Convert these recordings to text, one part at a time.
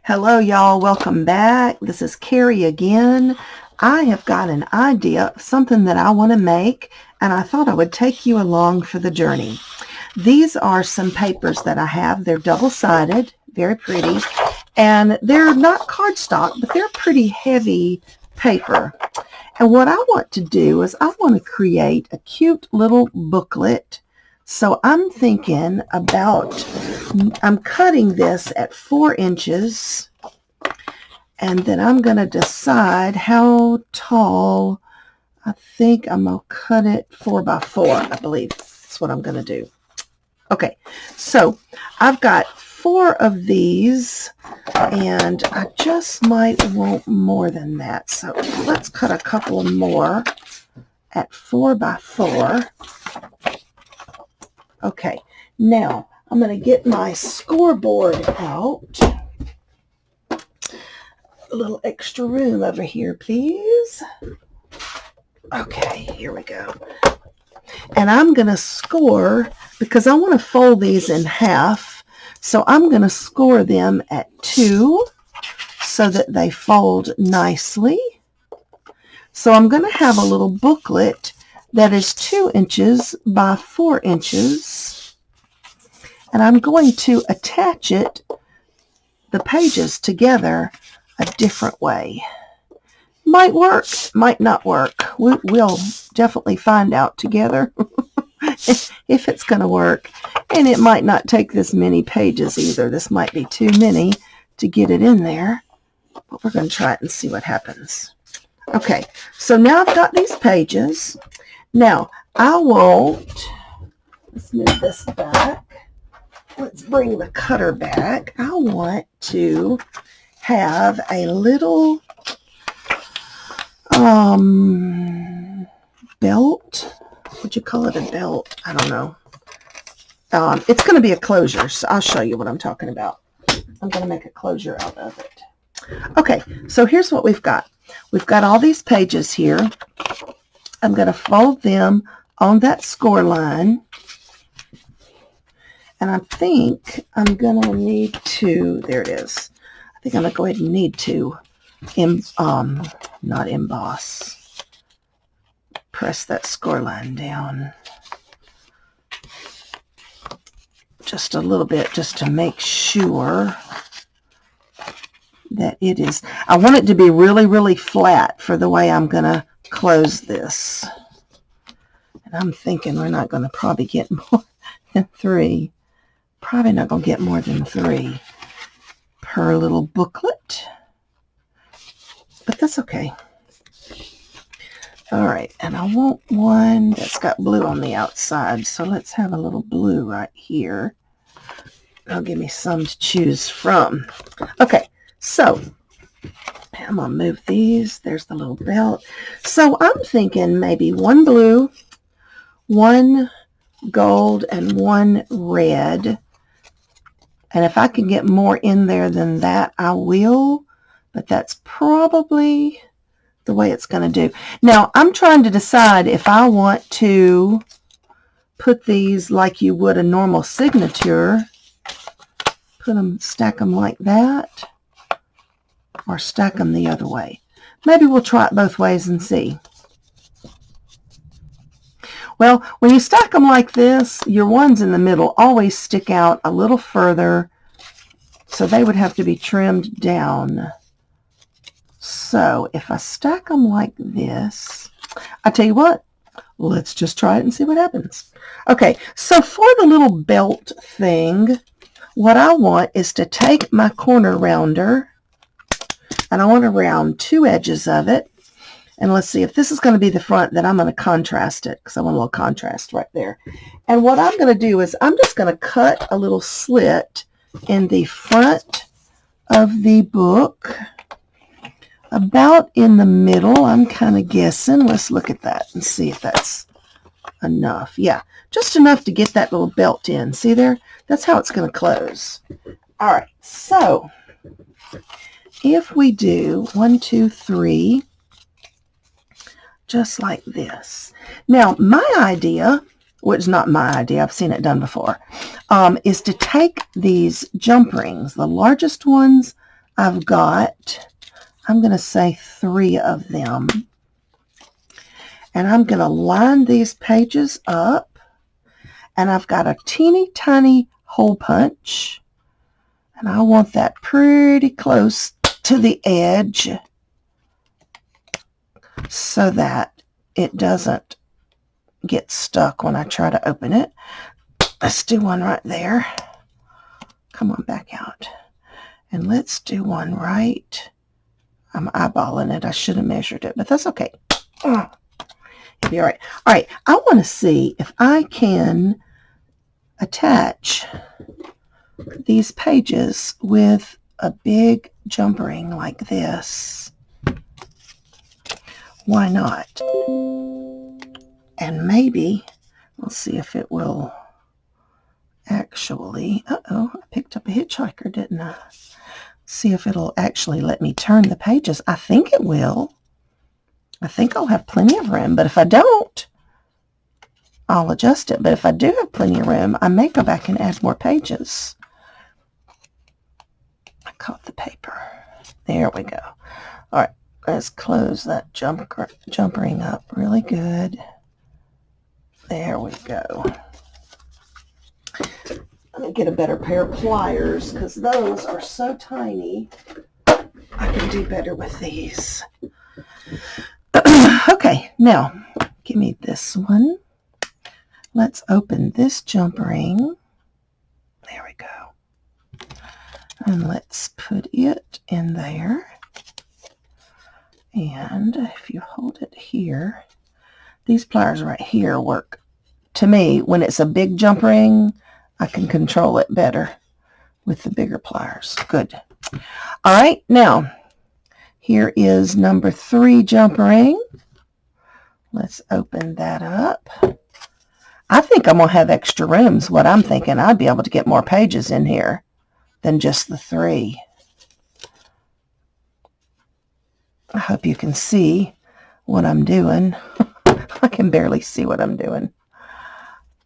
Hello, y'all. Welcome back. This is Carrie again. I have got an idea of something that I want to make, and I thought I would take you along for the journey. These are some papers that I have. They're double-sided, very pretty, and they're not cardstock, but they're pretty heavy paper. And what I want to do is I want to create a cute little booklet. So I'm thinking about, I'm cutting this at 4 inches, and then I'm going to decide how tall. I think I'm going to cut it 4 by 4, I believe. That's what I'm going to do. Okay, so I've got 4 of these, and I just might want more than that. So let's cut a couple more at 4 by 4. Okay, now I'm going to get my scoreboard out. A little extra room over here, please. Okay, here we go. And I'm going to score, because I want to fold these in half, so I'm going to score them at 2 so that they fold nicely. So I'm going to have a little booklet that is 2 inches by 4 inches, and I'm going to attach it, the pages together, a different way. Might work, might not work. We'll definitely find out together if it's going to work, and it might not take this many pages either. This might be too many to get it in there, but we're going to try it and see what happens. Okay, so now I've got these pages. Now, I want, let's move this back. Let's bring the cutter back. I want to have a little belt. Would you call it a belt? I don't know. It's going to be a closure, so I'll show you what I'm talking about. I'm going to make a closure out of it. Okay, so here's what we've got. We've got all these pages here. I'm going to fold them on that score line, and I think I'm going to need to, there it is. I think I'm going to go ahead and need to, not emboss, press that score line down just a little bit, just to make sure that it is, I want it to be really, really flat for the way I'm going to close this. And I'm thinking we're not going to probably get more than 3. Probably not going to get more than 3 per little booklet. But that's okay. All right, and I want one that's got blue on the outside. So let's have a little blue right here. That'll give me some to choose from. Okay, so I'm going to move these. There's the little belt. So I'm thinking maybe 1 blue, 1 gold, and 1 red. And if I can get more in there than that, I will. But that's probably the way it's going to do. Now, I'm trying to decide if I want to put these like you would a normal signature. Stack them like that, or stack them the other way. Maybe we'll try it both ways and see. Well, when you stack them like this, your ones in the middle always stick out a little further, so they would have to be trimmed down. So if I stack them like this, I tell you what, let's just try it and see what happens. Okay, so for the little belt thing, what I want is to take my corner rounder, and I want to round 2 edges of it. And let's see, if this is going to be the front, then I'm going to contrast it, because I want a little contrast right there. And what I'm going to do is I'm just going to cut a little slit in the front of the book, about in the middle. I'm kind of guessing. Let's look at that and see if that's enough. Yeah, just enough to get that little belt in. See there? That's how it's going to close. All right, so if we do 1, 2, 3, just like this. Now, my idea, which is not my idea, I've seen it done before, is to take these jump rings, the largest ones I've got, I'm going to say 3 of them. And I'm going to line these pages up. And I've got a teeny tiny hole punch. And I want that pretty close to the edge so that it doesn't get stuck when I try to open it. Let's do one right there. Come on back out. And let's do one right. I'm eyeballing it. I should have measured it, but that's okay. It'll be all right. All right, I want to see if I can attach these pages with a big jump ring like this. Why not? And maybe we'll see if it will actually, I picked up a hitchhiker, didn't I? See if it'll actually let me turn the pages. I think it will. I think I'll have plenty of room, but if I don't, I'll adjust it. But if I do have plenty of room, I may go back and add more pages. I caught the paper. There we go. All right, let's close that jump ring up really good. There we go. I'm going to get a better pair of pliers because those are so tiny. I can do better with these. Okay, now give me this one. Let's open this jump ring. There we go. And let's put it in there. And if you hold it here, these pliers right here work. To me, when it's a big jump ring, I can control it better with the bigger pliers. Good. All right, now here is number 3 jump ring. Let's open that up. I think I'm going to have extra rooms. What I'm thinking, I'd be able to get more pages in here than just the 3. I hope you can see what I'm doing. I can barely see what I'm doing.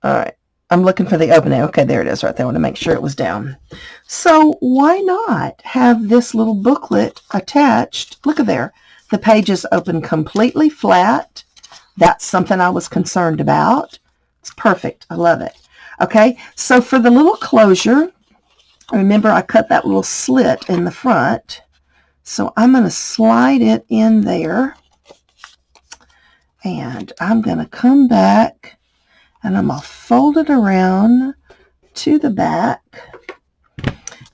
All right. I'm looking for the opening. Okay, there it is right there. I want to make sure it was down. So why not have this little booklet attached? Look at there. The pages open completely flat. That's something I was concerned about. It's perfect. I love it. Okay, so for the little closure, remember I cut that little slit in the front. So I'm going to slide it in there. And I'm going to come back. And I'm going to fold it around to the back.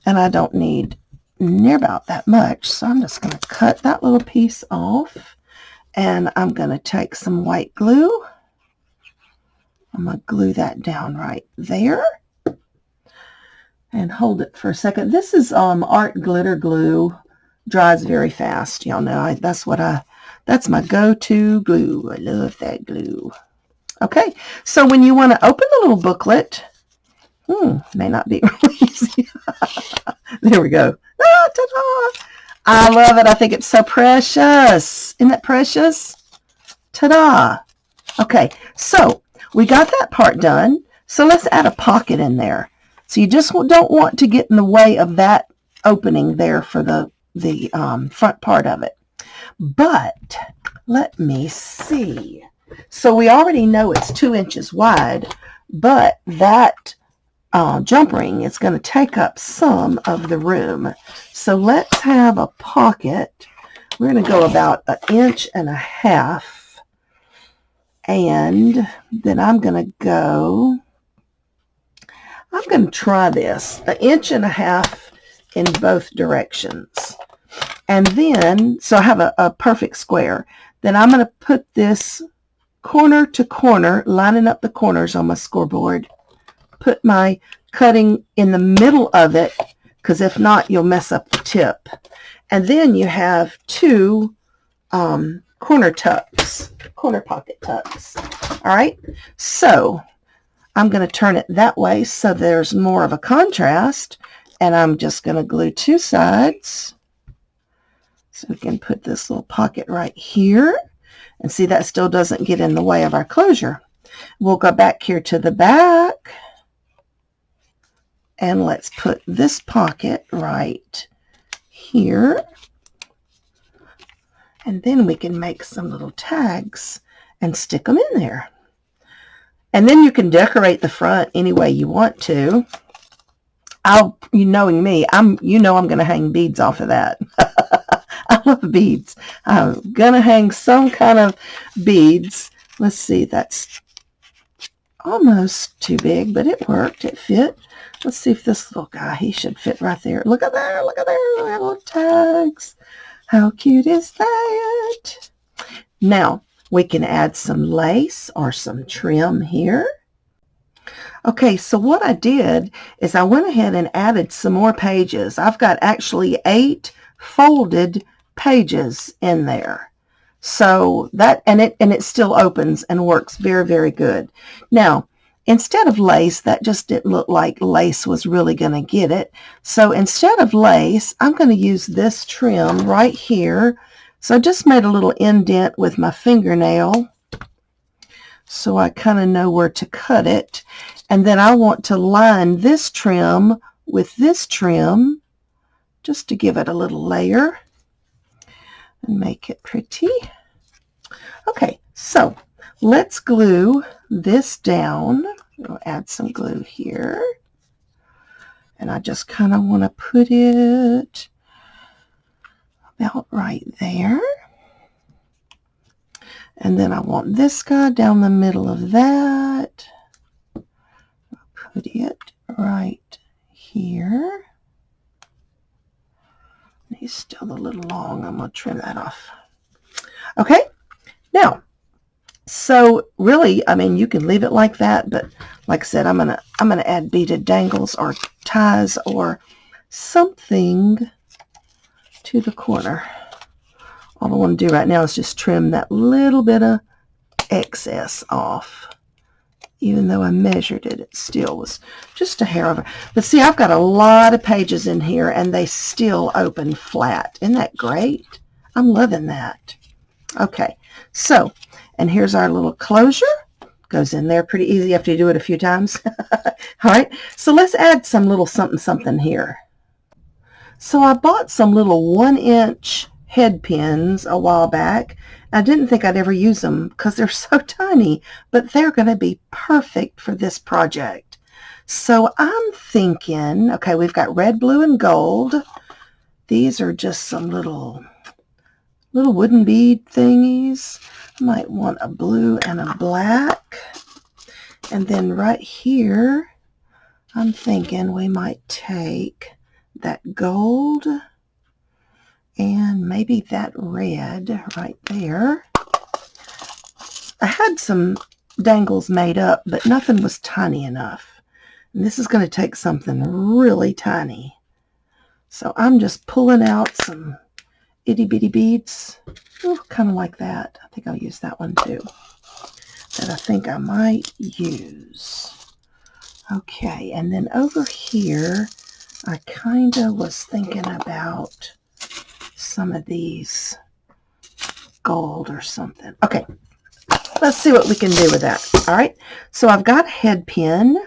And I don't need near about that much. So I'm just going to cut that little piece off. And I'm going to take some white glue. I'm going to glue that down right there. And hold it for a second. This is art glitter glue. Dries very fast. Y'all know that's my go-to glue. I love that glue. Okay, so when you want to open the little booklet, may not be really easy. There we go. Ah, ta-da! I love it. I think it's so precious. Isn't that precious? Ta-da! Okay, so we got that part done. So let's add a pocket in there. So you just don't want to get in the way of that opening there for the front part of it. But let me see. So we already know it's 2 inches wide, but that jump ring is going to take up some of the room. So let's have a pocket. We're going to go about 1.5 inches. And then I'm going to try this 1.5 inches in both directions. And then, so I have a perfect square. Then I'm going to put this corner to corner, lining up the corners on my scoreboard. Put my cutting in the middle of it, because if not, you'll mess up the tip. And then you have 2 corner pocket tucks. All right, so I'm going to turn it that way so there's more of a contrast, and I'm just going to glue 2 sides. So we can put this little pocket right here. And see, that still doesn't get in the way of our closure. We'll go back here to the back. And let's put this pocket right here. And then we can make some little tags and stick them in there. And then you can decorate the front any way you want to. Knowing me, I'm going to hang beads off of that. I love beads. I'm going to hang some kind of beads. Let's see, that's almost too big, but it worked. It fit. Let's see if this little guy, he should fit right there. Look at there, look at there, little tags. How cute is that? Now, we can add some lace or some trim here. Okay, so what I did is I went ahead and added some more pages. I've got actually 8 folded pages in there. So that, and it still opens and works very, very good. Now, instead of lace, that just didn't look like lace was really going to get it. So instead of lace, I'm going to use this trim right here. So I just made a little indent with my fingernail, so I kind of know where to cut it. And then I want to line this trim with this trim just to give it a little layer and make it pretty. Okay, so let's glue this down. We'll add some glue here. And I just kind of want to put it about right there. And then I want this guy down the middle of that. Put it right here. He's still a little long. I'm going to trim that off. Okay, now, so really, I mean, you can leave it like that, but like I said, I'm gonna add beaded dangles or ties or something to the corner. All I want to do right now is just trim that little bit of excess off. Even though I measured it, it still was just a hair over. But see, I've got a lot of pages in here, and they still open flat. Isn't that great? I'm loving that. Okay, so, and here's our little closure. Goes in there pretty easy after you do it a few times. All right, so let's add some little something something here. So I bought some little 1-inch head pins a while back. I didn't think I'd ever use them because they're so tiny, but they're going to be perfect for this project. So I'm thinking, okay, we've got red, blue, and gold. These are just some little wooden bead thingies. I might want a blue and a black. And then right here, I'm thinking we might take that gold and maybe that red right there. I had some dangles made up, but nothing was tiny enough. And this is going to take something really tiny. So I'm just pulling out some itty bitty beads. Ooh, kind of like that. I think I'll use that one too. That I think I might use. Okay, and then over here, I kind of was thinking about some of these gold or something. Okay, let's see what we can do with that. All right, so I've got a head pin.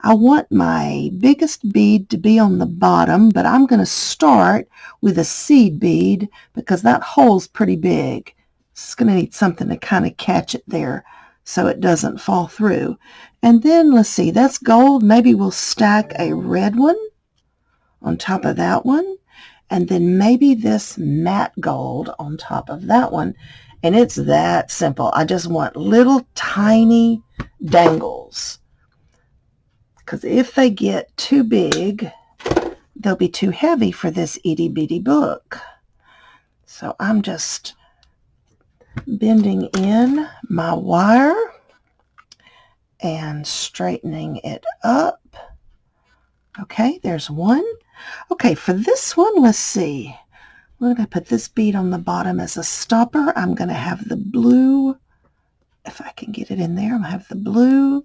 I want my biggest bead to be on the bottom, but I'm going to start with a seed bead because that hole's pretty big. It's going to need something to kind of catch it there so it doesn't fall through. And then let's see, that's gold. Maybe we'll stack a red one on top of that one. And then maybe this matte gold on top of that one. And it's that simple. I just want little tiny dangles. Because if they get too big, they'll be too heavy for this itty bitty book. So I'm just bending in my wire and straightening it up. Okay, there's one. Okay, for this one, let's see. We're going to put this bead on the bottom as a stopper. I'm going to have the blue. If I can get it in there, I'll have the blue.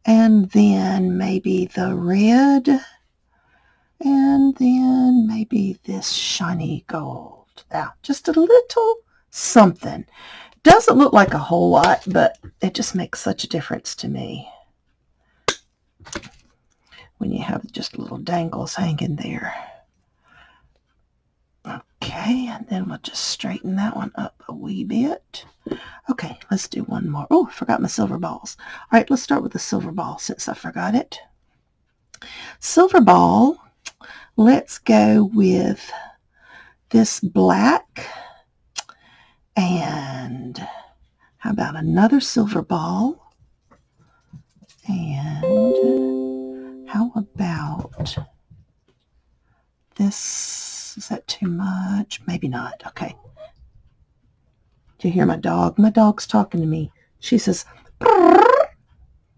And then maybe the red. And then maybe this shiny gold. Now, just a little something. Doesn't look like a whole lot, but it just makes such a difference to me when you have just little dangles hanging there. Okay, and then we'll just straighten that one up a wee bit. Okay, let's do one more. Oh, I forgot my silver balls. All right, let's start with the silver ball since I forgot it. Silver ball, let's go with this black, and how about another silver ball? And how about this? Is that too much? Maybe not. Okay. Do you hear my dog? My dog's talking to me. She says, "Brrr."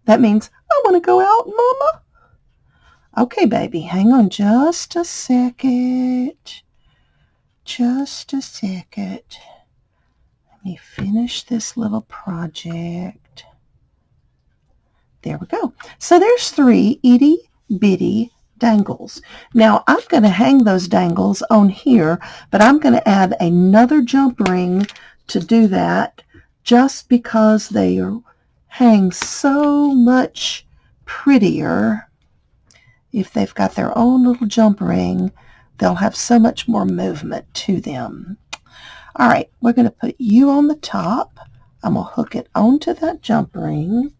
That means, I want to go out, Mama. Okay, baby, hang on just a second. Just a second. Let me finish this little project. There we go. So there's 3 itty bitty dangles. Now I'm going to hang those dangles on here, but I'm going to add another jump ring to do that just because they hang so much prettier. If they've got their own little jump ring, they'll have so much more movement to them. All right, we're going to put you on the top. I'm going to hook it onto that jump ring.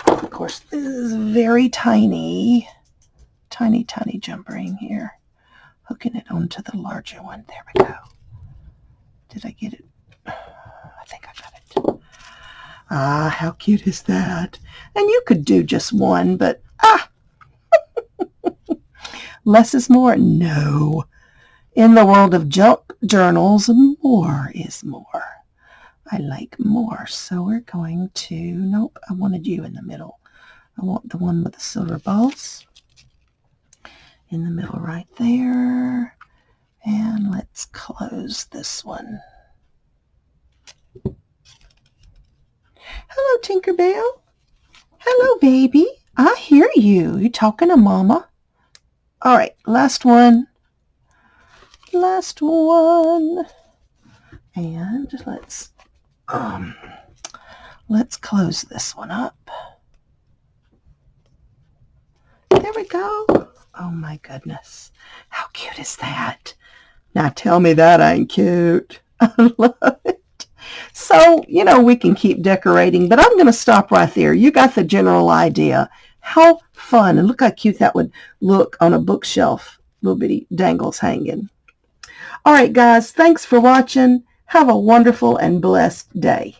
Of course, this is very tiny jump ring here. Hooking it onto the larger one. There we go. Did I get it? I think I got it. Ah, how cute is that? And you could do just one, but less is more? No. In the world of junk journals, more is more. I like more. So we're going to, nope, I wanted you in the middle. I want the one with the silver balls in the middle right there. And let's close this one. Hello, Tinkerbell. Hello, baby. I hear you. You talking to Mama? All right, last one. Last one. And let's close this one up. There we go. Oh my goodness. How cute is that? Now tell me that ain't cute. I love it. So, we can keep decorating, but I'm going to stop right there. You got the general idea. How fun. And look how cute that would look on a bookshelf. Little bitty dangles hanging. All right, guys. Thanks for watching. Have a wonderful and blessed day.